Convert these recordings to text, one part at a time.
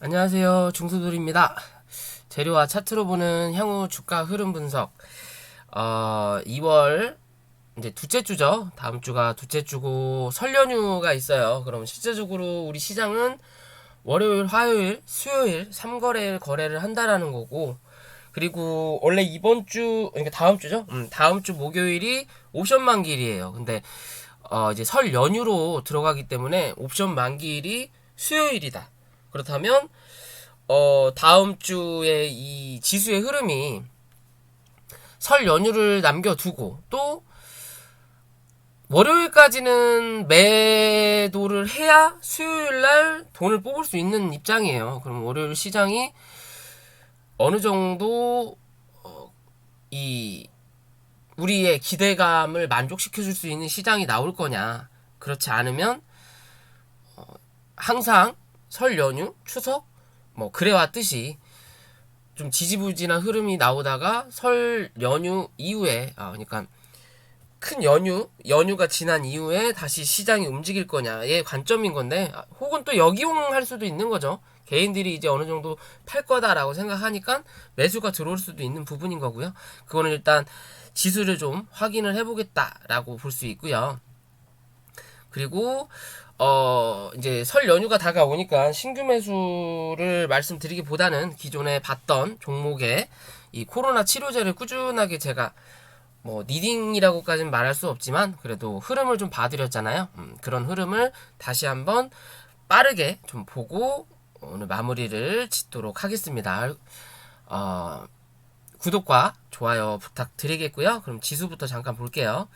안녕하세요. 중수돌입니다. 재료와 차트로 보는 향후 주가 흐름 분석. 2월 이제 둘째 주죠. 다음 주가 둘째 주고 설 연휴가 있어요. 그럼 실제적으로 우리 시장은 월요일, 화요일, 수요일 3거래일 거래를 한다라는 거고, 그리고 원래 이번 주, 그러니까 다음 주죠. 다음 주 목요일이 옵션 만기일이에요. 근데 이제 설 연휴로 들어가기 때문에 옵션 만기일이 수요일이다. 그렇다면 다음 주에 이 지수의 흐름이 설 연휴를 남겨두고 또 월요일까지는 매도를 해야 수요일 날 돈을 뽑을 수 있는 입장이에요. 그럼 월요일 시장이 어느 정도 이 우리의 기대감을 만족시켜 줄 수 있는 시장이 나올 거냐. 그렇지 않으면 항상 설 연휴, 추석 뭐 그래 왔듯이 좀 지지부진한 흐름이 나오다가 설 연휴 이후에 그러니까 큰 연휴가 지난 이후에 다시 시장이 움직일 거냐의 관점인 건데, 혹은 또 역이용할 수도 있는 거죠. 개인들이 이제 어느 정도 팔 거다라고 생각하니까 매수가 들어올 수도 있는 부분인 거고요. 그거는 일단 지수를 좀 확인을 해보겠다라고 볼 수 있고요. 그리고 이제 설 연휴가 다가오니까 신규 매수를 말씀드리기보다는 기존에 봤던 종목의 이 코로나 치료제를 꾸준하게 제가 뭐 니딩이라고까지는 말할 수 없지만 그래도 흐름을 좀 봐드렸잖아요. 그런 흐름을 다시 한번 빠르게 좀 보고 오늘 마무리를 짓도록 하겠습니다. 구독과 좋아요 부탁드리겠고요. 그럼 지수부터 잠깐 볼게요.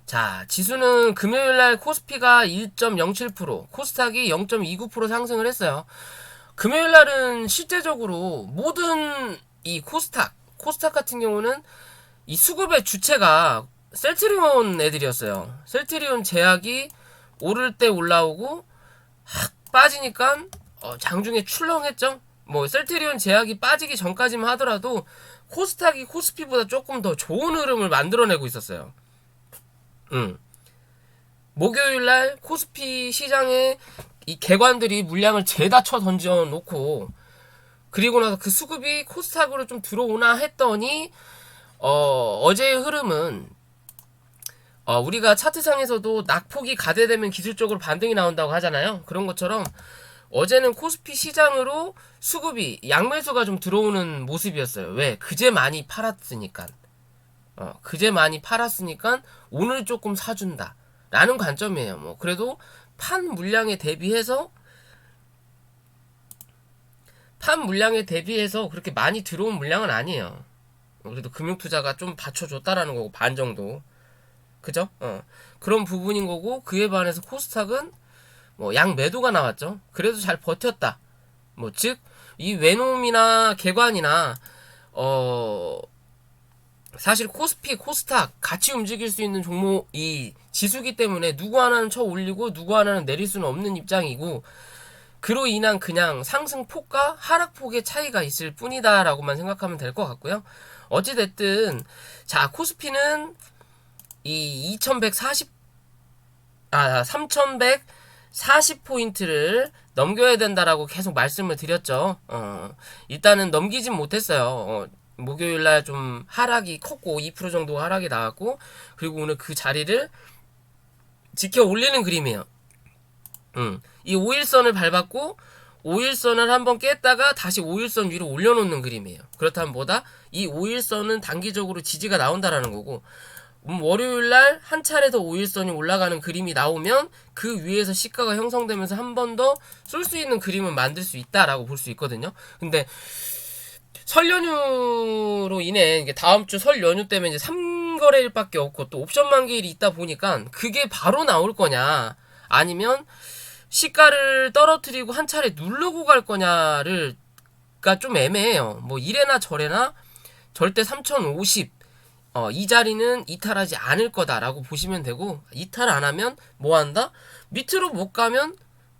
자, 지수는 금요일날 코스피가 1.07%, 코스닥이 0.29% 상승을 했어요. 금요일날은 실제적으로 모든 이 코스닥 같은 경우는 이 수급의 주체가 셀트리온 애들이었어요. 셀트리온 제약이 오를 때 올라오고 확 빠지니까 장중에 출렁했죠. 뭐 셀트리온 제약이 빠지기 전까지만 하더라도 코스닥이 코스피보다 조금 더 좋은 흐름을 만들어내고 있었어요. 목요일날 코스피 시장에 이 개관들이 물량을 죄다 쳐 던져 놓고, 그리고 나서 그 수급이 코스닥으로 좀 들어오나 했더니 어제의 흐름은 우리가 차트상에서도 낙폭이 가대되면 기술적으로 반등이 나온다고 하잖아요. 그런 것처럼 어제는 코스피 시장으로 수급이 양매수가 좀 들어오는 모습이었어요. 왜? 그제 많이 팔았으니까. 그제 많이 팔았으니까 오늘 조금 사준다 라는 관점이에요. 뭐 그래도 판 물량에 대비해서 그렇게 많이 들어온 물량은 아니에요. 그래도 금융투자가 좀 받쳐줬다라는 거고, 반 정도. 그죠? 그런 부분인 거고, 그에 반해서 코스닥은 뭐 양매도가 나왔죠. 그래도 잘 버텼다. 뭐 즉 이 외놈이나 개관이나 사실 코스피, 코스닥 같이 움직일 수 있는 종목이 지수기 때문에 누구 하나는 쳐 올리고 누구 하나는 내릴 수는 없는 입장이고, 그로 인한 그냥 상승폭과 하락폭의 차이가 있을 뿐이다라고만 생각하면 될 것 같고요. 어찌됐든 자, 코스피는 이 3140포인트를 넘겨야 된다라고 계속 말씀을 드렸죠. 일단은 넘기진 못했어요. 목요일날 좀 하락이 컸고 2% 정도 하락이 나왔고, 그리고 오늘 그 자리를 지켜 올리는 그림이에요. 이 5일선을 밟았고 5일선을 한번 깼다가 다시 5일선 위로 올려놓는 그림이에요. 그렇다면 뭐다? 이 5일선은 단기적으로 지지가 나온다라는 거고, 월요일날 한 차례 더 5일선이 올라가는 그림이 나오면 그 위에서 시가가 형성되면서 한 번 더 쏠 수 있는 그림을 만들 수 있다라고 볼 수 있거든요. 근데 설 연휴로 인해 이게 다음 주 설 연휴 때문에 이제 3거래일밖에 없고 또 옵션 만기일이 있다 보니까 그게 바로 나올 거냐, 아니면 시가를 떨어뜨리고 한 차례 누르고 갈 거냐가 좀 애매해요. 뭐 이래나 저래나 절대 3050 이 자리는 이탈하지 않을 거다라고 보시면 되고, 이탈 안 하면 뭐 한다? 밑으로 못 가면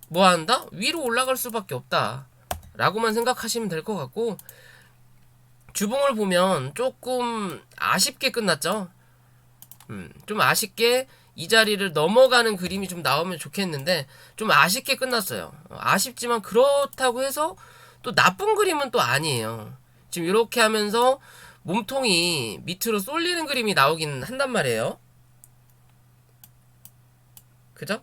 뭐 한다? 위로 올라갈 수밖에 없다 라고만 생각하시면 될 것 같고, 주봉을 보면 조금 아쉽게 끝났죠. 좀 아쉽게 이 자리를 넘어가는 그림이 좀 나오면 좋겠는데 좀 아쉽게 끝났어요. 아쉽지만 그렇다고 해서 또 나쁜 그림은 또 아니에요. 지금 이렇게 하면서 몸통이 밑으로 쏠리는 그림이 나오긴 한단 말이에요. 그죠?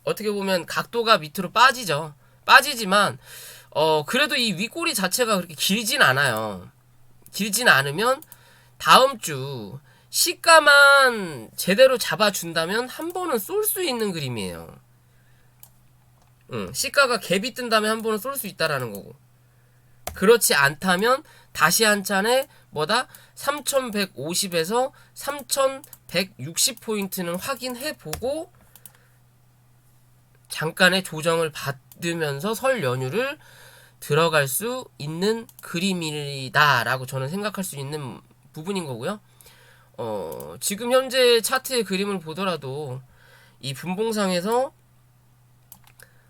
어떻게 보면 각도가 밑으로 빠지죠. 빠지지만 그래도 이 윗꼬리 자체가 그렇게 길진 않아요. 길진 않으면 다음 주 시가만 제대로 잡아준다면 한 번은 쏠 수 있는 그림이에요. 시가가 갭이 뜬다면 한 번은 쏠 수 있다라는 거고. 그렇지 않다면 다시 한 차례 뭐다? 3150에서 3160포인트는 확인해보고 잠깐의 조정을 받으면서 설 연휴를 들어갈 수 있는 그림이다라고 저는 생각할 수 있는 부분인 거고요. 지금 현재 차트의 그림을 보더라도 이 분봉상에서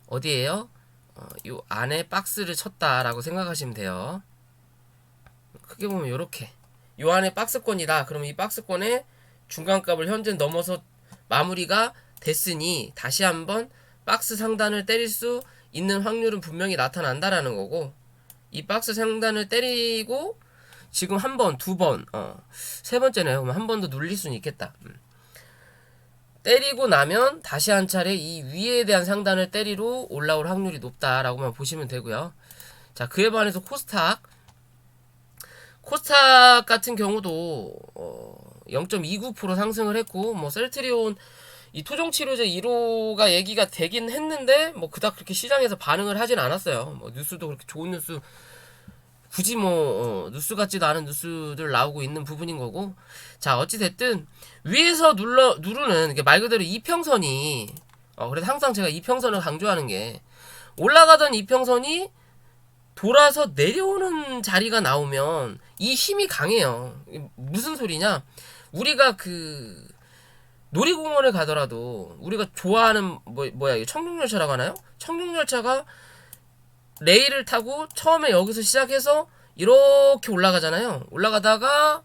어디에요? 요 안에 박스를 쳤다라고 생각하시면 돼요. 크게 보면 요렇게 요 안에 박스권이다. 그러면 이 박스권의 중간값을 현재 넘어서 마무리가 됐으니 다시 한번 박스 상단을 때릴 수 있는 확률은 분명히 나타난다라는 거고, 이 박스 상단을 때리고 지금 한 번, 두 번, 세 번째네요. 그럼 한 번 더 눌릴 수는 있겠다. 때리고 나면 다시 한 차례 이 위에 대한 상단을 때리러 올라올 확률이 높다라고만 보시면 되고요. 자, 그에 반해서 코스닥 같은 경우도 0.29% 상승을 했고, 뭐 셀트리온 이 토종치료제 1호가 얘기가 되긴 했는데 뭐 그닥 그렇게 시장에서 반응을 하진 않았어요. 뭐 뉴스도 그렇게 좋은 뉴스 굳이 뭐 뉴스 같지도 않은 뉴스들 나오고 있는 부분인 거고. 자, 어찌 됐든 위에서 누르는 말 그대로 이평선이 그래서 항상 제가 이평선을 강조하는 게, 올라가던 이평선이 돌아서 내려오는 자리가 나오면 이 힘이 강해요. 무슨 소리냐? 우리가 그 놀이공원을 가더라도 우리가 좋아하는 뭐야 청룡열차라고 하나요? 청룡열차가 레일을 타고 처음에 여기서 시작해서 이렇게 올라가잖아요. 올라가다가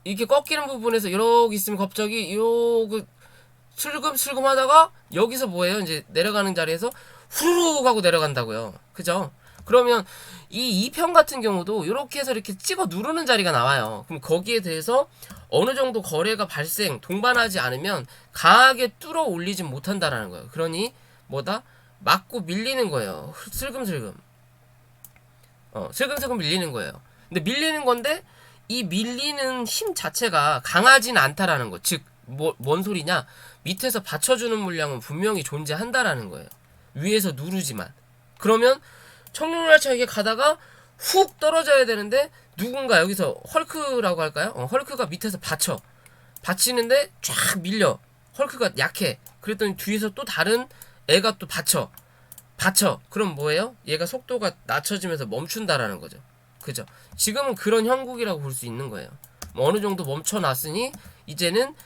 이렇게 꺾이는 부분에서 이렇게 있으면 갑자기 요그 슬금슬금 하다가 여기서 뭐예요? 이제 내려가는 자리에서 후루룩 하고 내려간다고요. 그죠? 그러면 이 2편 같은 경우도 이렇게 해서 이렇게 찍어 누르는 자리가 나와요. 그럼 거기에 대해서 어느 정도 거래가 동반하지 않으면 강하게 뚫어 올리진 못한다라는 거예요. 그러니 뭐다? 맞고 밀리는 거예요. 슬금슬금. 슬금슬금 밀리는 거예요. 근데 밀리는 건데 이 밀리는 힘 자체가 강하진 않다라는 거. 즉, 뭔 소리냐? 밑에서 받쳐주는 물량은 분명히 존재한다라는 거예요. 위에서 누르지만. 그러면 청룡열차 이게 가다가 훅 떨어져야 되는데 누군가 여기서 헐크라고 할까요? 헐크가 밑에서 받치는데 쫙 밀려. 헐크가 약해. 그랬더니 뒤에서 또 다른 애가 또 받쳐. 그럼 뭐예요? 얘가 속도가 낮춰지면서 멈춘다라는 거죠. 그죠? 지금은 그런 형국이라고 볼 수 있는 거예요. 뭐 어느 정도 멈춰놨으니 이제는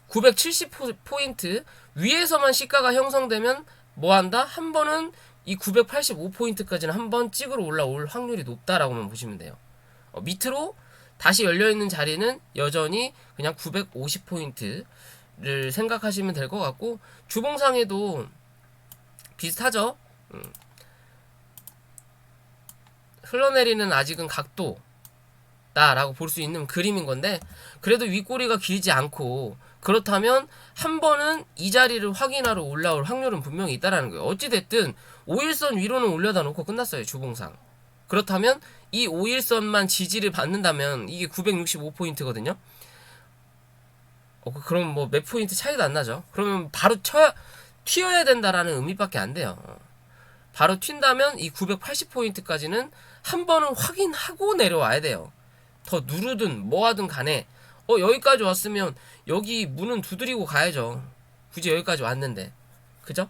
970포인트 위에서만 시가가 형성되면 뭐한다? 한 번은 이 985포인트까지는 한 번 찍으러 올라올 확률이 높다라고만 보시면 돼요. 밑으로 다시 열려있는 자리는 여전히 그냥 950포인트를 생각하시면 될 것 같고, 주봉상에도 비슷하죠. 흘러내리는 아직은 각도다라고 볼 수 있는 그림인 건데, 그래도 윗꼬리가 길지 않고 그렇다면 한 번은 이 자리를 확인하러 올라올 확률은 분명히 있다라는 거예요. 어찌됐든 5일선 위로는 올려다 놓고 끝났어요, 주봉상. 그렇다면 이 5일선만 지지를 받는다면 이게 965포인트거든요. 그럼 뭐 몇 포인트 차이도 안 나죠. 그러면 바로 튀어야 된다라는 의미밖에 안 돼요. 바로 튄다면 이 980포인트까지는 한 번은 확인하고 내려와야 돼요. 더 누르든 뭐하든 간에 여기까지 왔으면 여기 문은 두드리고 가야죠. 굳이 여기까지 왔는데. 그죠?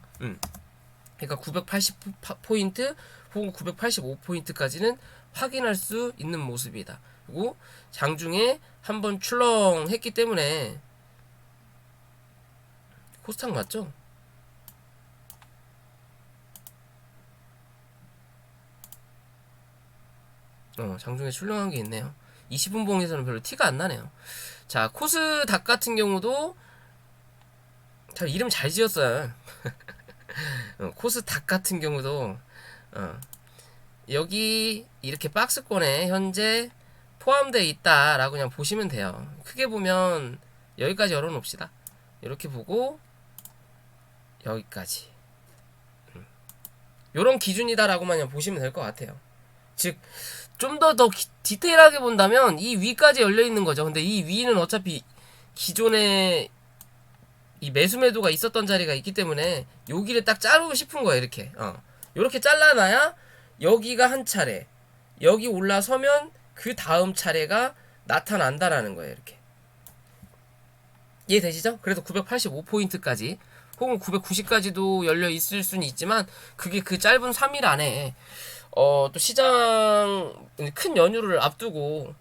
그러니까 980포인트 혹은 985포인트까지는 확인할 수 있는 모습이다. 그리고 장중에 한번 출렁했기 때문에 코스닥 맞죠? 장중에 출렁한 게 있네요. 20분봉에서는 별로 티가 안 나네요. 자, 코스닥 같은 경우도 참 이름 잘 지었어요. 코스닥 같은 경우도 여기 이렇게 박스권에 현재 포함되어 있다라고 그냥 보시면 돼요. 크게 보면 여기까지 열어놓읍시다. 이렇게 보고 여기까지 요런 기준이다라고만 그냥 보시면 될 것 같아요. 즉 좀 더 디테일하게 본다면 이 위까지 열려있는 거죠. 근데 이 위는 어차피 기존에 이 매수 매도가 있었던 자리가 있기 때문에 여기를 딱 자르고 싶은 거예요. 이렇게 이렇게 잘라놔야 여기가 한 차례, 여기 올라서면 그 다음 차례가 나타난다라는 거예요. 이렇게 이해되시죠? 그래서 985포인트까지 혹은 990까지도 열려 있을 수는 있지만 그게 그 짧은 3일 안에 또 시장 큰 연휴를 앞두고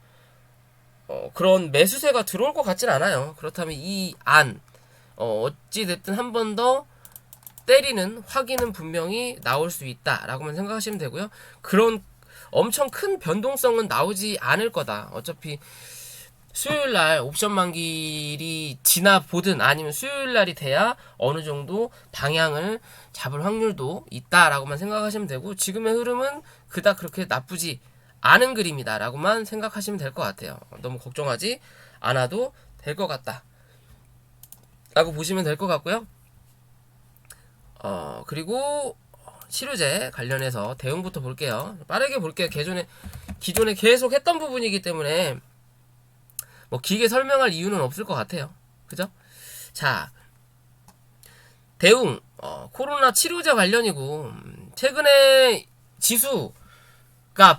그런 매수세가 들어올 것 같진 않아요. 그렇다면 이 안 어찌됐든 한 번 더 때리는 확인은 분명히 나올 수 있다라고만 생각하시면 되고요. 그런 엄청 큰 변동성은 나오지 않을 거다. 어차피 수요일날 옵션 만기일이 지나 보든 아니면 수요일날이 돼야 어느 정도 방향을 잡을 확률도 있다라고만 생각하시면 되고 지금의 흐름은 그닥 그렇게 나쁘지 않은 그림이다 라고만 생각하시면 될 것 같아요. 너무 걱정하지 않아도 될 것 같다 라고 보시면 될 것 같고요. 그리고 치료제 관련해서 대응부터 볼게요. 빠르게 볼게요. 기존에 계속 했던 부분이기 때문에 뭐 길게 설명할 이유는 없을 것 같아요. 그죠? 자, 대응 코로나 치료제 관련이고 최근에 지수가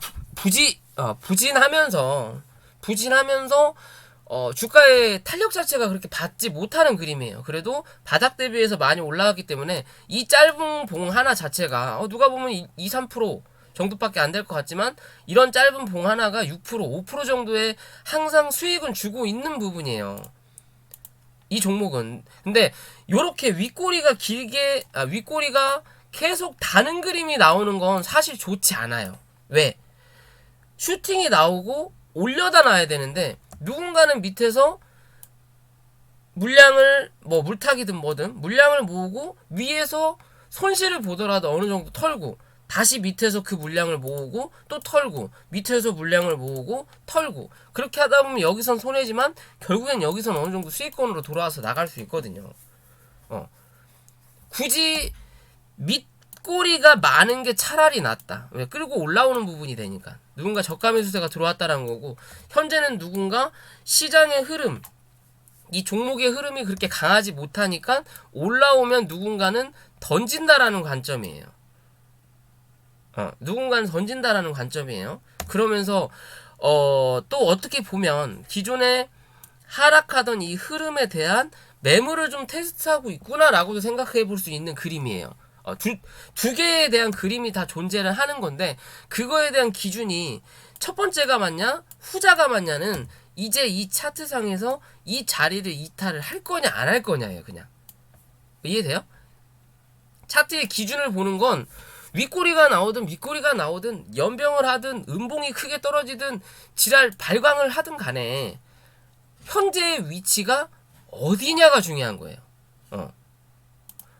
부진하면서 주가의 탄력 자체가 그렇게 받지 못하는 그림이에요. 그래도 바닥 대비해서 많이 올라갔기 때문에 이 짧은 봉 하나 자체가 누가 보면 2, 3% 정도밖에 안 될 것 같지만 이런 짧은 봉 하나가 6%, 5% 정도의 항상 수익은 주고 있는 부분이에요. 이 종목은. 근데 요렇게 윗꼬리가 계속 다는 그림이 나오는 건 사실 좋지 않아요. 왜? 슈팅이 나오고 올려다 놔야 되는데 누군가는 밑에서 물량을 물타기든 뭐든 물량을 모으고 위에서 손실을 보더라도 어느 정도 털고 다시 밑에서 그 물량을 모으고 또 털고 밑에서 물량을 모으고 털고 그렇게 하다 보면 여기선 손해지만 결국엔 여기선 어느 정도 수익권으로 돌아와서 나갈 수 있거든요. 굳이 밑꼬리가 많은 게 차라리 낫다. 왜? 끌고 올라오는 부분이 되니까. 누군가 저가 매수세가 들어왔다는 거고 현재는 누군가 시장의 흐름 이 종목의 흐름이 그렇게 강하지 못하니까 올라오면 누군가는 던진다라는 관점이에요. 누군가는 던진다라는 관점이에요. 그러면서 또 어떻게 보면 기존에 하락하던 이 흐름에 대한 매물을 좀 테스트하고 있구나라고도 생각해 볼 수 있는 그림이에요. 두 개에 대한 그림이 다 존재를 하는 건데 그거에 대한 기준이 첫 번째가 맞냐 후자가 맞냐는 이제 이 차트상에서 이 자리를 이탈을 할 거냐 안 할 거냐예요. 그냥 이해돼요? 차트의 기준을 보는 건 윗꼬리가 나오든 밑꼬리가 나오든 연병을 하든 음봉이 크게 떨어지든 지랄 발광을 하든 간에 현재의 위치가 어디냐가 중요한 거예요.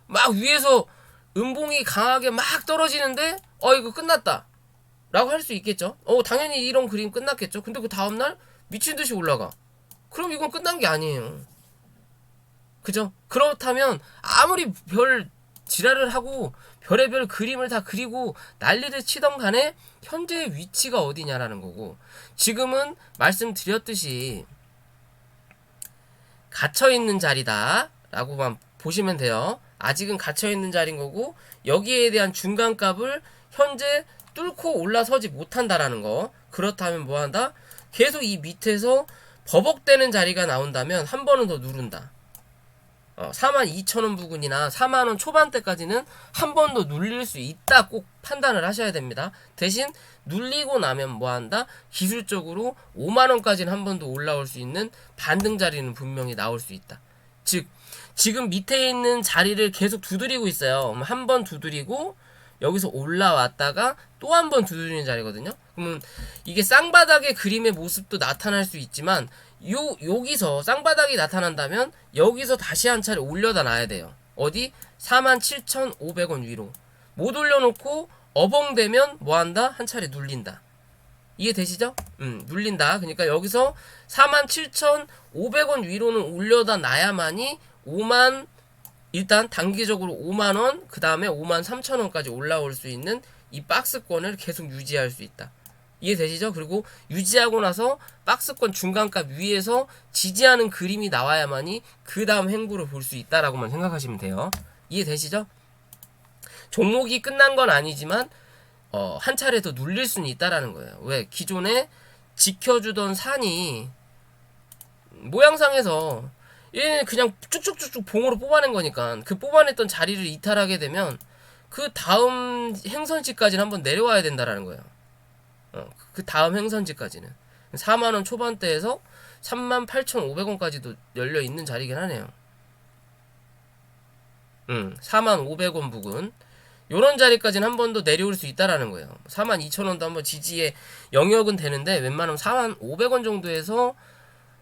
막 위에서 음봉이 강하게 막 떨어지는데 이거 끝났다 라고 할 수 있겠죠. 당연히 이런 그림 끝났겠죠. 근데 그 다음날 미친듯이 올라가. 그럼 이건 끝난 게 아니에요. 그죠? 그렇다면 아무리 별 지랄을 하고 별의별 그림을 다 그리고 난리를 치던 간에 현재의 위치가 어디냐라는 거고 지금은 말씀드렸듯이 갇혀있는 자리다 라고만 보시면 돼요. 아직은 갇혀있는 자리인 거고 여기에 대한 중간값을 현재 뚫고 올라서지 못한다라는 거. 그렇다면 뭐한다? 계속 이 밑에서 버벅대는 자리가 나온다면 한 번은 더 누른다. 42,000원 부근이나 4만원 초반대까지는 한 번 더 눌릴 수 있다 꼭 판단을 하셔야 됩니다. 대신 눌리고 나면 뭐한다? 기술적으로 5만원까지는 한 번 더 올라올 수 있는 반등 자리는 분명히 나올 수 있다. 즉 지금 밑에 있는 자리를 계속 두드리고 있어요. 한 번 두드리고 여기서 올라왔다가 또 한 번 두드리는 자리거든요. 그러면 이게 쌍바닥의 그림의 모습도 나타날 수 있지만 여기서 쌍바닥이 나타난다면 여기서 다시 한 차례 올려다 놔야 돼요. 어디? 47,500원 위로 못 올려놓고 어벙되면 뭐한다? 한 차례 눌린다. 이해되시죠? 눌린다. 그러니까 여기서 47,500원 위로는 올려다 놔야만이 5만, 일단 단기적으로 5만원, 그 다음에 53,000원까지 올라올 수 있는 이 박스권을 계속 유지할 수 있다. 이해되시죠? 그리고 유지하고 나서 박스권 중간값 위에서 지지하는 그림이 나와야만이 그 다음 행보를 볼 수 있다라고만 생각하시면 돼요. 이해되시죠? 종목이 끝난 건 아니지만 한 차례 더 눌릴 수는 있다라는 거예요. 왜? 기존에 지켜주던 산이 모양상에서 얘는 그냥 쭉쭉쭉쭉 봉으로 뽑아낸 거니까 그 뽑아냈던 자리를 이탈하게 되면 그 다음 행선지까지는 한번 내려와야 된다라는 거예요. 그 다음 행선지까지는 4만원 초반대에서 38,500원까지도 열려있는 자리긴 하네요. 4만500원 부근 요런 자리까지는 한 번 더 내려올 수 있다라는 거예요. 42,000원도 한번 지지의 영역은 되는데 웬만하면 4만500원 정도에서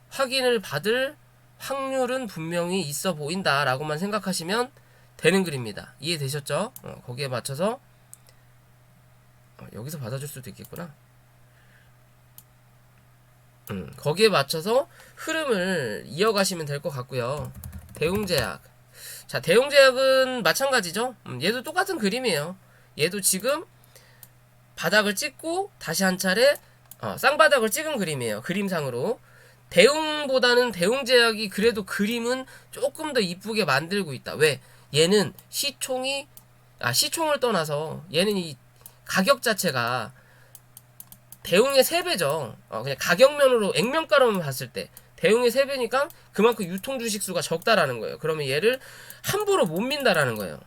확인을 받을 확률은 분명히 있어 보인다라고만 생각하시면 되는 글입니다. 이해되셨죠? 거기에 맞춰서 여기서 받아줄 수도 있겠구나. 거기에 맞춰서 흐름을 이어가시면 될 것 같고요. 대웅제약. 자, 대웅제약은 마찬가지죠. 얘도 똑같은 그림이에요. 얘도 지금 바닥을 찍고 다시 한 차례 쌍바닥을 찍은 그림이에요. 그림상으로. 대웅보다는 대웅제약이 그래도 그림은 조금 더 이쁘게 만들고 있다. 왜? 얘는 시총을 떠나서 얘는 이 가격 자체가 대웅의 3배죠. 그냥 가격면으로 액면가로만 봤을 때 대웅의 3배니까 그만큼 유통 주식 수가 적다라는 거예요. 그러면 얘를 함부로 못 민다라는 거예요.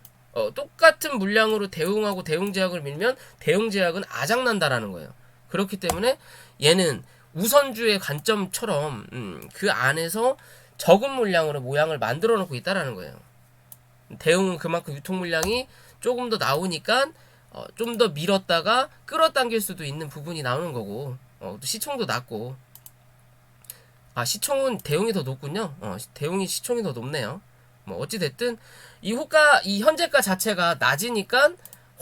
똑같은 물량으로 대웅하고 대웅제약을 밀면 대웅제약은 아작난다라는 거예요. 그렇기 때문에 얘는 우선주의 관점처럼 그 안에서 적은 물량으로 모양을 만들어 놓고 있다라는 거예요. 대웅은 그만큼 유통 물량이 조금 더 나오니까 좀 더 밀었다가 끌어당길 수도 있는 부분이 나오는 거고 또 시총도 낮고 시총은 대웅이 더 높군요. 대웅이 시총이 더 높네요. 뭐 어찌됐든 이 현재가 자체가 낮으니까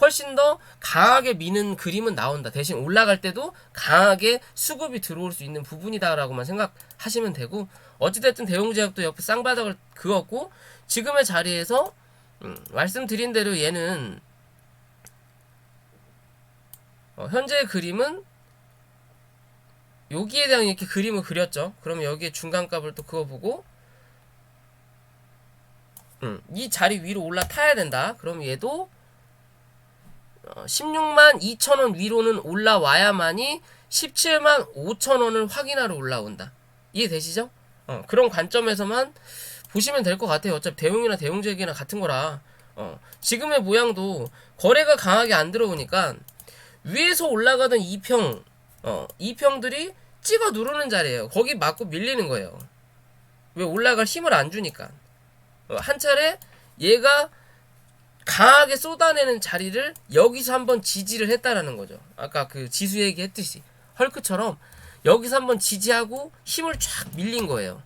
훨씬 더 강하게 미는 그림은 나온다. 대신 올라갈 때도 강하게 수급이 들어올 수 있는 부분이다라고만 생각하시면 되고 어찌됐든 대웅제약도 옆에 쌍바닥을 그었고 지금의 자리에서 말씀드린 대로 얘는 현재의 그림은 여기에 대한 이렇게 그림을 그렸죠. 그러면 여기에 중간값을 또 그어보고 이 자리 위로 올라타야 된다. 그럼 얘도 16만 2천원 위로는 올라와야만이 17만 5천원을 확인하러 올라온다. 이해되시죠? 그런 관점에서만 보시면 될 것 같아요. 어차피 대웅이나 대웅제약이나 같은 거라 지금의 모양도 거래가 강하게 안 들어오니까 위에서 올라가던 2평들이 찍어 누르는 자리예요. 거기 맞고 밀리는 거예요. 왜? 올라갈 힘을 안 주니까. 한 차례 얘가 강하게 쏟아내는 자리를 여기서 한번 지지를 했다라는 거죠. 아까 그 지수 얘기했듯이 헐크처럼 여기서 한번 지지하고 힘을 쫙 밀린 거예요.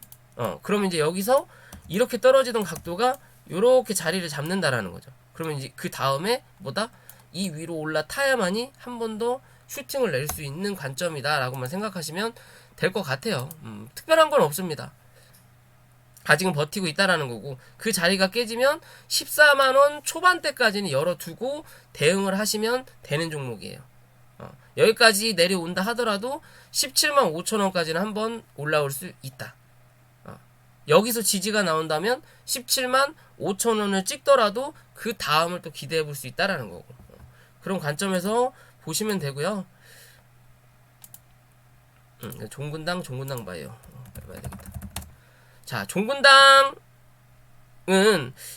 그러면 이제 여기서 이렇게 떨어지던 각도가 요렇게 자리를 잡는다라는 거죠. 그러면 이제 그 다음에 이 위로 올라타야만이 한 번 더 슈팅을 낼 수 있는 관점이다 라고만 생각하시면 될 것 같아요. 특별한 건 없습니다. 아직은 버티고 있다라는 거고 그 자리가 깨지면 14만원 초반대까지는 열어두고 대응을 하시면 되는 종목이에요. 여기까지 내려온다 하더라도 17만 5천원까지는 한번 올라올 수 있다. 여기서 지지가 나온다면 17만 5천원을 찍더라도 그 다음을 또 기대해 볼 수 있다라는 거고 그런 관점에서 보시면 되고요. 종근당 봐요. 봐야 되겠다. 자, 종근당은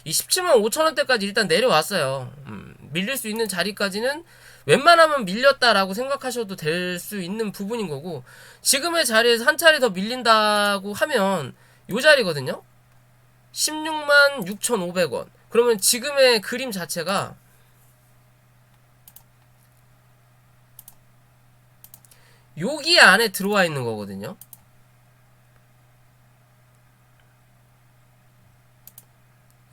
이 17만 5천원대까지 일단 내려왔어요. 밀릴 수 있는 자리까지는 웬만하면 밀렸다라고 생각하셔도 될 수 있는 부분인 거고 지금의 자리에서 한 차례 더 밀린다고 하면 요 자리거든요. 16만 6,500원. 그러면 지금의 그림 자체가 여기 안에 들어와 있는 거거든요.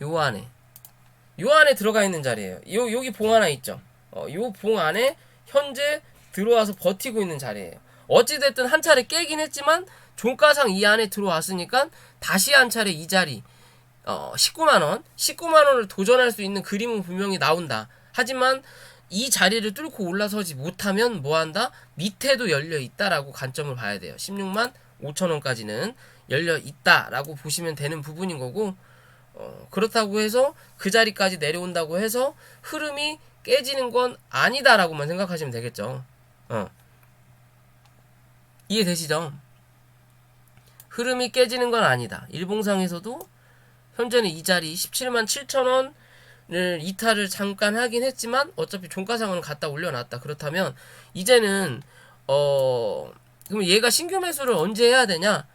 요 안에 들어가 있는 자리예요. 여기 봉 하나 있죠. 요 봉 안에 현재 들어와서 버티고 있는 자리예요. 어찌됐든 한 차례 깨긴 했지만 종가상 이 안에 들어왔으니까 다시 한 차례 이 자리 19만원을 도전할 수 있는 그림은 분명히 나온다. 하지만 이 자리를 뚫고 올라서지 못하면 뭐한다? 밑에도 열려있다라고 관점을 봐야 돼요. 16만 5천원까지는 열려있다라고 보시면 되는 부분인 거고, 그렇다고 해서 그 자리까지 내려온다고 해서 흐름이 깨지는 건 아니다라고만 생각하시면 되겠죠. 이해되시죠? 흐름이 깨지는 건 아니다. 일봉상에서도 현재는 이 자리 17만 7천원을 이탈을 잠깐 하긴 했지만 어차피 종가상으로 갖다 올려놨다. 그렇다면 이제는 그럼 얘가 신규 매수를 언제 해야 되냐?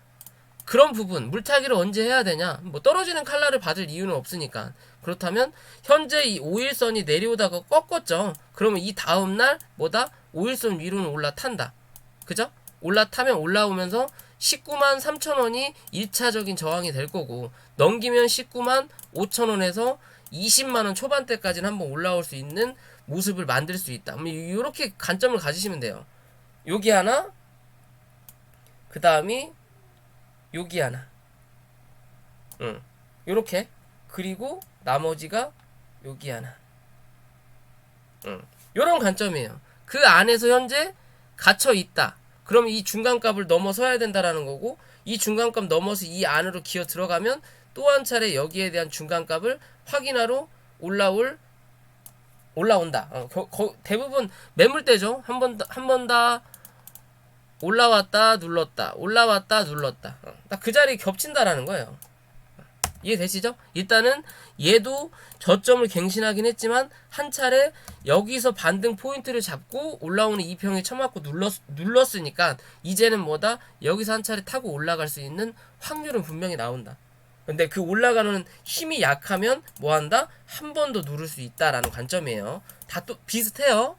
그런 부분, 물타기를 언제 해야 되냐? 뭐 떨어지는 칼날을 받을 이유는 없으니까. 그렇다면 현재 이 5일선이 내려오다가 꺾었죠. 그러면 이 다음날 뭐다? 5일선 위로는 올라탄다. 그죠? 올라타면 올라오면서 19만 3천원이 1차적인 저항이 될 거고, 넘기면 19만 5천원에서 20만원 초반대까지는 한번 올라올 수 있는 모습을 만들 수 있다. 이렇게 관점을 가지시면 돼요. 여기 하나, 그 다음이 여기 하나, 요렇게. 그리고 나머지가 여기 하나, 요런 관점이에요. 그 안에서 현재 갇혀 있다. 그럼 이 중간값을 넘어서야 된다라는 거고, 이 중간값 넘어서 이 안으로 기어 들어가면 또 한 차례 여기에 대한 중간값을 확인하러 올라온다. 대부분 매물대죠. 한 번 다 올라왔다 눌렀다, 올라왔다 눌렀다. 딱 그 자리에 겹친다라는 거예요. 이해되시죠? 일단은 얘도 저점을 갱신하긴 했지만 한 차례 여기서 반등 포인트를 잡고 올라오는 이평에 쳐맞고 눌렀으니까 이제는 뭐다? 여기서 한 차례 타고 올라갈 수 있는 확률은 분명히 나온다. 근데 그 올라가는 힘이 약하면 뭐한다? 한 번 더 누를 수 있다라는 관점이에요. 다 또 비슷해요.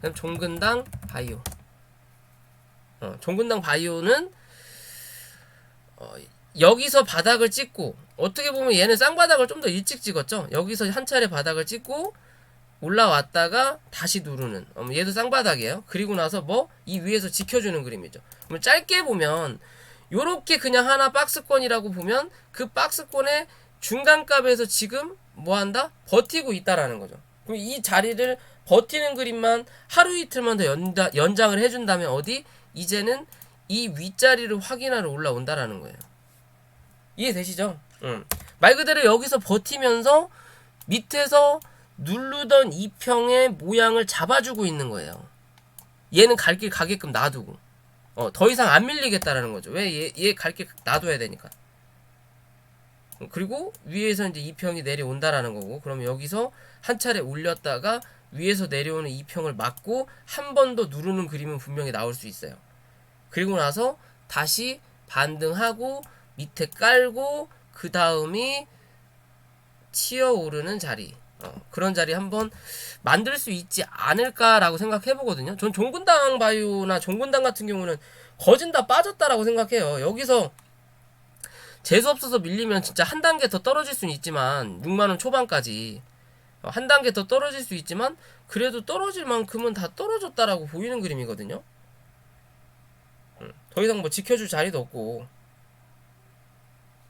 그럼 종근당 바이오. 종근당 바이오는 여기서 바닥을 찍고, 어떻게 보면 얘는 쌍바닥을 좀 더 일찍 찍었죠. 여기서 한 차례 바닥을 찍고 올라왔다가 다시 누르는, 얘도 쌍바닥이에요. 그리고 나서 이 위에서 지켜주는 그림이죠. 그럼 짧게 보면 요렇게 그냥 하나 박스권이라고 보면 그 박스권의 중간값에서 지금 뭐한다? 버티고 있다라는 거죠. 그럼 이 자리를 버티는 그림만 하루 이틀만 더 연장을 해준다면 어디? 이제는 이 윗자리를 확인하러 올라온다라는 거예요. 이해되시죠? 말 그대로 여기서 버티면서 밑에서 누르던 이평의 모양을 잡아주고 있는 거예요. 얘는 갈 길 가게끔 놔두고 더 이상 안 밀리겠다라는 거죠. 왜? 얘 갈 길 놔둬야 되니까. 그리고 위에서 이제 이평이 내려온다라는 거고, 그러면 여기서 한 차례 올렸다가 위에서 내려오는 이평을 막고 한 번 더 누르는 그림은 분명히 나올 수 있어요. 그리고 나서 다시 반등하고 밑에 깔고 그 다음이 치어오르는 자리, 그런 자리 한번 만들 수 있지 않을까라고 생각해 보거든요. 전 종근당 바이오나 종근당 같은 경우는 거진 다 빠졌다라고 생각해요. 여기서 재수 없어서 밀리면 진짜 한 단계 더 떨어질 수는 있지만 6만원 초반까지 한 단계 더 떨어질 수 있지만 그래도 떨어질 만큼은 다 떨어졌다라고 보이는 그림이거든요. 더 이상 뭐 지켜줄 자리도 없고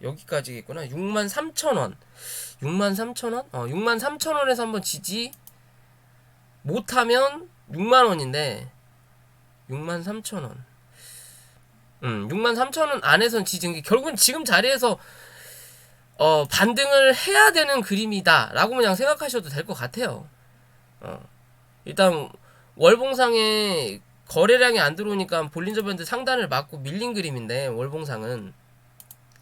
여기까지겠구나. 63,000원 63,000원? 63,000원에서 한번 지지 못하면 6만원인데 63,000원 63,000원 안에선 지진 게 결국은 지금 자리에서 반등을 해야 되는 그림이다 라고 그냥 생각하셔도 될 것 같아요. 일단 월봉상에 거래량이 안 들어오니까 볼린저 밴드 상단을 맞고 밀린 그림인데, 월봉상은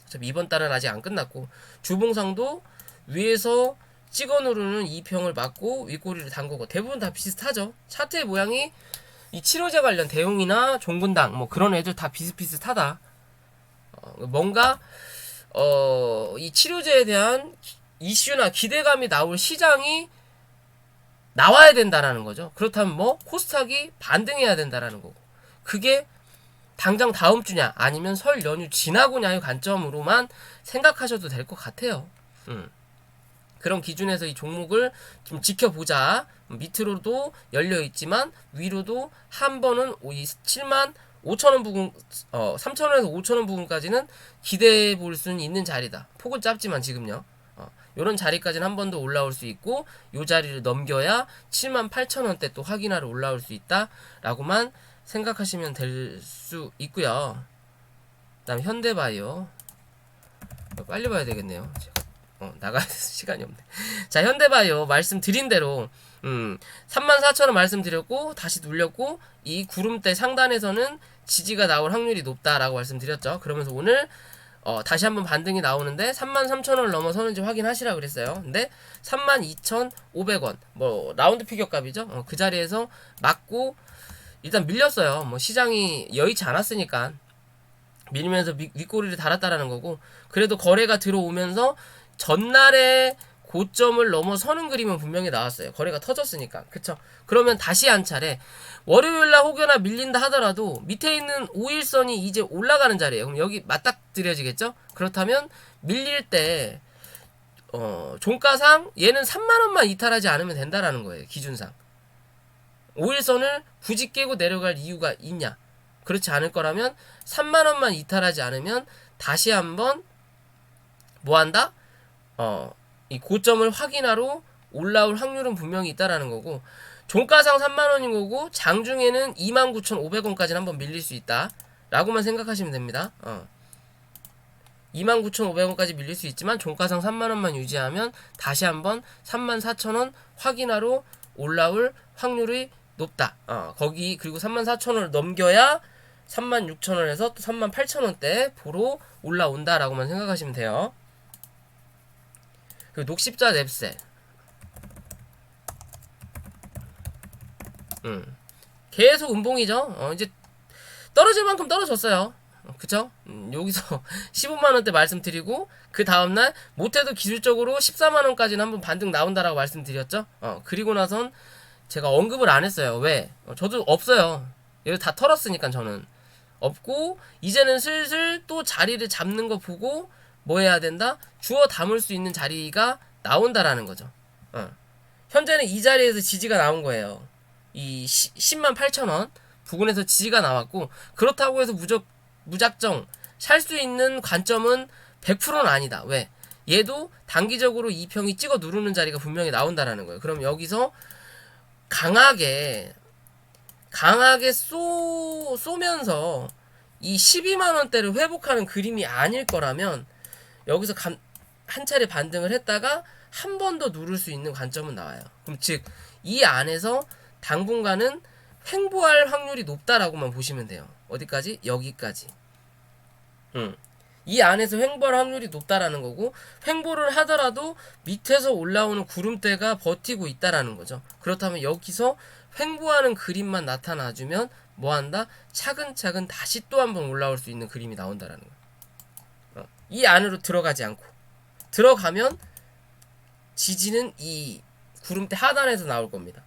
어차피 이번 달은 아직 안 끝났고, 주봉상도 위에서 찍어 누르는 이평을 맞고 윗꼬리를 단 거고, 대부분 다 비슷하죠. 차트의 모양이 이 치료제 관련 대웅이나 종근당 뭐 그런 애들 다 비슷비슷하다. 뭔가 이 치료제에 대한 이슈나 기대감이 나올 시장이 나와야 된다라는 거죠. 그렇다면 뭐 코스닥이 반등해야 된다라는 거고, 그게 당장 다음 주냐 아니면 설 연휴 지나고냐의 관점으로만 생각하셔도 될 것 같아요. 그런 기준에서 이 종목을 좀 지켜보자. 밑으로도 열려 있지만 위로도 한 번은 이 7만 5천원 부근, 3천원에서 5천원 부근까지는 기대해 볼 수는 있는 자리다. 폭은 짧지만 지금요. 요런 자리까지는 한 번 더 올라올 수 있고, 요 자리를 넘겨야 7만 8천원대 또 확인하러 올라올 수 있다 라고만 생각하시면 될 수 있고요. 그 다음 현대바이오 빨리 봐야 되겠네요. 나가야 돼서 시간이 없네. 자, 현대바이오 말씀드린 대로 34,000원 말씀드렸고 다시 눌렸고, 이 구름대 상단에서는 지지가 나올 확률이 높다라고 말씀드렸죠. 그러면서 오늘 다시 한번 반등이 나오는데 33,000원을 넘어서는지 확인하시라 그랬어요. 근데 32,500원 뭐 라운드 피겨값이죠. 그 자리에서 맞고 일단 밀렸어요. 뭐 시장이 여의치 않았으니까 밀면서 윗꼬리를 달았다라는 거고, 그래도 거래가 들어오면서 전날에 고점을 넘어서는 그림은 분명히 나왔어요. 거래가 터졌으니까. 그쵸? 그러면 다시 한 차례 월요일날 혹여나 밀린다 하더라도 밑에 있는 5일선이 이제 올라가는 자리예요. 그럼 여기 맞닥뜨려지겠죠? 그렇다면 밀릴 때 종가상 얘는 3만원만 이탈하지 않으면 된다라는 거예요. 기준상 5일선을 굳이 깨고 내려갈 이유가 있냐? 그렇지 않을 거라면 3만원만 이탈하지 않으면 다시 한번 뭐한다? 이 고점을 확인하러 올라올 확률은 분명히 있다라는 거고, 종가상 3만원인 거고 장중에는 29,500원까지는 한번 밀릴 수 있다 라고만 생각하시면 됩니다. 29,500원까지 밀릴 수 있지만 종가상 3만원만 유지하면 다시 한번 34,000원 확인하러 올라올 확률이 높다. 거기 그리고 34,000원을 넘겨야 36,000원에서 또 38,000원대 보러 올라온다라고만 생각하시면 돼요. 그리고 녹십자 넵셀 계속 음봉이죠. 이제 떨어질 만큼 떨어졌어요. 그쵸? 여기서 15만원대 말씀드리고 그 다음날 못해도 기술적으로 14만원까지는 한번 반등 나온다라고 말씀드렸죠. 그리고 나선 제가 언급을 안 했어요. 왜? 저도 없어요. 여기 다 털었으니까 저는 없고, 이제는 슬슬 또 자리를 잡는 거 보고 뭐 해야 된다? 주워 담을 수 있는 자리가 나온다라는 거죠. 현재는 이 자리에서 지지가 나온 거예요. 이 10만 8천원 부근에서 지지가 나왔고, 그렇다고 해서 무작정 살 수 있는 관점은 100%는 아니다. 왜? 얘도 단기적으로 2평이 찍어 누르는 자리가 분명히 나온다라는 거예요. 그럼 여기서 강하게 쏘면서 이 12만원대를 회복하는 그림이 아닐 거라면 여기서 한 차례 반등을 했다가 한 번 더 누를 수 있는 관점은 나와요. 그럼 즉 이 안에서 당분간은 횡보할 확률이 높다라고만 보시면 돼요. 어디까지? 여기까지. 이 안에서 횡보할 확률이 높다라는 거고, 횡보를 하더라도 밑에서 올라오는 구름대가 버티고 있다라는 거죠. 그렇다면 여기서 횡보하는 그림만 나타나주면 뭐한다? 차근차근 다시 또 한번 올라올 수 있는 그림이 나온다라는 거예요. 이 안으로 들어가지 않고, 들어가면 지지는 이 구름대 하단에서 나올 겁니다.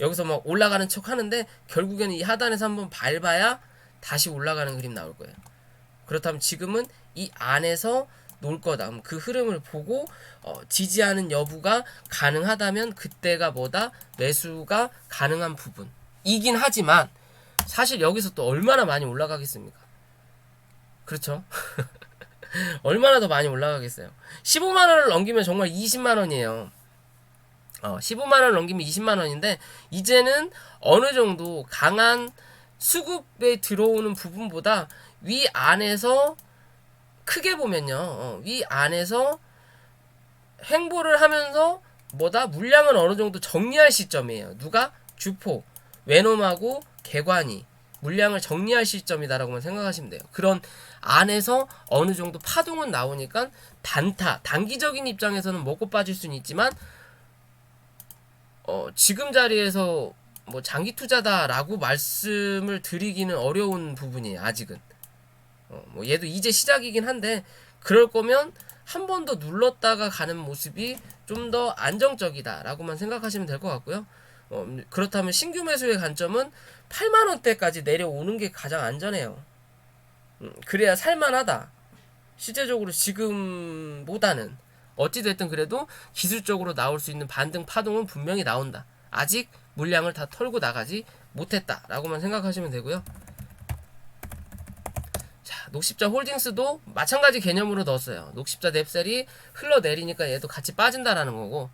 여기서 막 올라가는 척 하는데 결국에는 이 하단에서 한번 밟아야 다시 올라가는 그림 나올 거예요. 그렇다면 지금은 이 안에서 놀 거다. 그 흐름을 보고 지지하는 여부가 가능하다면 그때가 뭐다? 매수가 가능한 부분이긴 하지만 사실 여기서 또 얼마나 많이 올라가겠습니까? 그렇죠? 얼마나 더 많이 올라가겠어요? 15만원을 넘기면 정말 20만원이에요. 15만원을 넘기면 20만원인데 이제는 어느 정도 강한 수급에 들어오는 부분보다 위 안에서 크게 보면요, 위 안에서 횡보를 하면서 뭐다? 물량을 어느 정도 정리할 시점이에요. 누가? 주포, 외놈하고 개관이 물량을 정리할 시점이다라고만 생각하시면 돼요. 그런 안에서 어느 정도 파동은 나오니까 단기적인 입장에서는 먹고 빠질 수는 있지만 지금 자리에서 뭐 장기 투자다라고 말씀을 드리기는 어려운 부분이에요. 아직은 뭐 얘도 이제 시작이긴 한데, 그럴 거면 한 번 더 눌렀다가 가는 모습이 좀 더 안정적이다라고만 생각하시면 될 것 같고요. 그렇다면 신규 매수의 관점은 8만원대까지 내려오는 게 가장 안전해요. 그래야 살만하다. 실제적으로 지금보다는 어찌됐든 그래도 기술적으로 나올 수 있는 반등 파동은 분명히 나온다. 아직 물량을 다 털고 나가지 못했다라고만 생각하시면 되고요. 자, 녹십자 홀딩스도 마찬가지 개념으로 넣었어요. 녹십자 넵셀이 흘러내리니까 얘도 같이 빠진다라는 거고,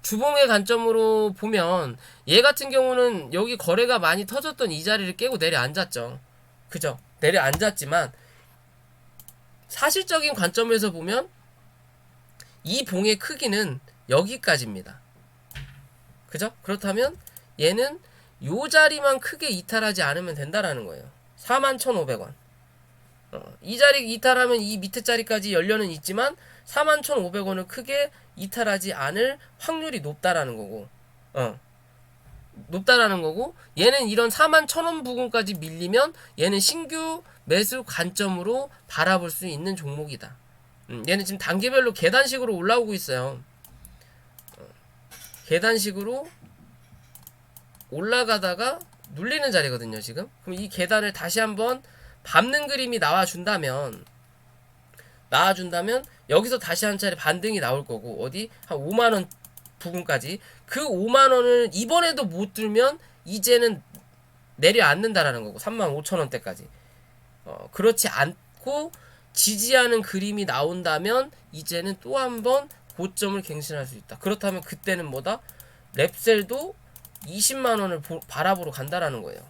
주봉의 관점으로 보면 얘 같은 경우는 여기 거래가 많이 터졌던 이 자리를 깨고 내려앉았죠. 그죠? 내려앉았지만 사실적인 관점에서 보면 이 봉의 크기는 여기까지입니다. 그죠? 그렇다면 얘는 요 자리만 크게 이탈하지 않으면 된다라는 거예요. 41,500원. 이 자리 이탈하면 이 밑에 자리까지 연료는 있지만 41,500원을 크게 이탈하지 않을 확률이 높다라는 거고, 높다라는 거고, 얘는 이런 41,000원 부근까지 밀리면 얘는 신규 매수 관점으로 바라볼 수 있는 종목이다. 얘는 지금 단계별로 계단식으로 올라오고 있어요. 계단식으로 올라가다가 눌리는 자리거든요, 지금. 그럼 이 계단을 다시 한번 밟는 그림이 나와준다면 여기서 다시 한 차례 반등이 나올 거고, 어디 한 5만원 부근까지, 그 5만원을 이번에도 못 들면 이제는 내려앉는다라는 거고, 35,000원대까지. 그렇지 않고 지지하는 그림이 나온다면 이제는 또 한 번 고점을 갱신할 수 있다. 그렇다면 그때는 뭐다? 랩셀도 20만원을 바라보러 간다라는 거예요.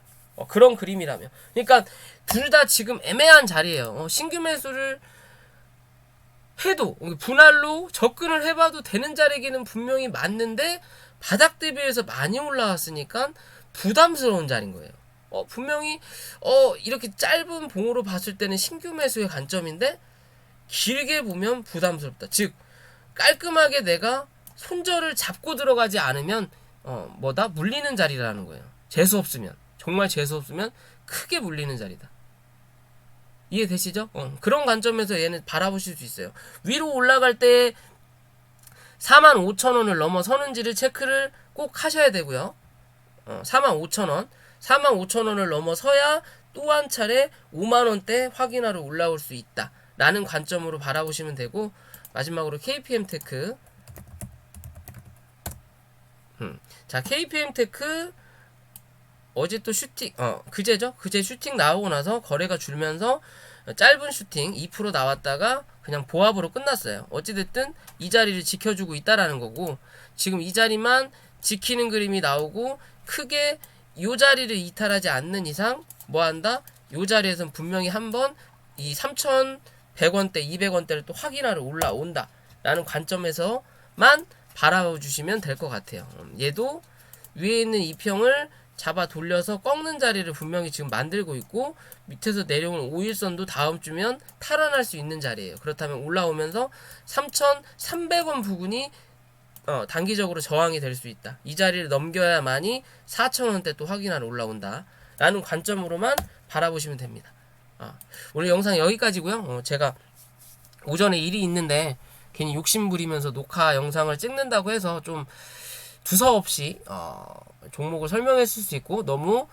그런 그림이라면. 그러니까 둘 다 지금 애매한 자리예요. 신규 매수를 해도 분할로 접근을 해봐도 되는 자리기는 분명히 맞는데 바닥 대비해서 많이 올라왔으니까 부담스러운 자리인 거예요. 분명히 이렇게 짧은 봉으로 봤을 때는 신규 매수의 관점인데 길게 보면 부담스럽다. 즉 깔끔하게 내가 손절을 잡고 들어가지 않으면 뭐다? 물리는 자리라는 거예요. 재수 없으면, 정말 재수 없으면 크게 물리는 자리다. 이해되시죠? 그런 관점에서 얘는 바라보실 수 있어요. 위로 올라갈 때 45,000원을 넘어서는지를 체크를 꼭 하셔야 되고요. 45,000원 45,000원을 넘어서야 또 한 차례 5만원대 확인하러 올라올 수 있다 라는 관점으로 바라보시면 되고, 마지막으로 KPM테크. 자, KPM테크 어제 또 슈팅, 그제죠? 그제 슈팅 나오고 나서 거래가 줄면서 짧은 슈팅 2% 나왔다가 그냥 보합으로 끝났어요. 어찌됐든 이 자리를 지켜주고 있다라는 거고, 지금 이 자리만 지키는 그림이 나오고 크게 이 자리를 이탈하지 않는 이상 뭐한다? 이 자리에선 분명히 한번 이 3,100원대, 200원대를 또 확인하러 올라온다 라는 관점에서만 바라보주시면 될 것 같아요. 얘도 위에 있는 이평을 잡아 돌려서 꺾는 자리를 분명히 지금 만들고 있고, 밑에서 내려오는 5일선도 다음 주면 탈환할 수 있는 자리예요. 그렇다면 올라오면서 3,300원 부근이 단기적으로 저항이 될 수 있다. 이 자리를 넘겨야만이 4,000원대 또 확인하러 올라온다 라는 관점으로만 바라보시면 됩니다. 오늘 영상 여기까지고요. 제가 오전에 일이 있는데 괜히 욕심 부리면서 녹화 영상을 찍는다고 해서 좀 두서없이 종목을 설명했을 수 있고, 너무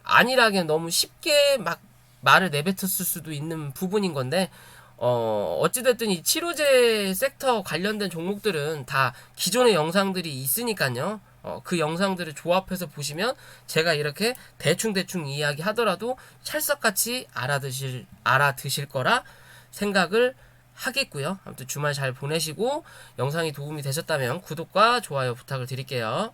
안일하게 너무 쉽게 막 말을 내뱉었을 수도 있는 부분인 건데, 어찌됐든 이 치료제 섹터 관련된 종목들은 다 기존의 영상들이 있으니까요. 그 영상들을 조합해서 보시면 제가 이렇게 대충 이야기 하더라도 찰떡같이 알아드실 거라 생각을 하겠고요. 아무튼 주말 잘 보내시고, 영상이 도움이 되셨다면 구독과 좋아요 부탁을 드릴게요.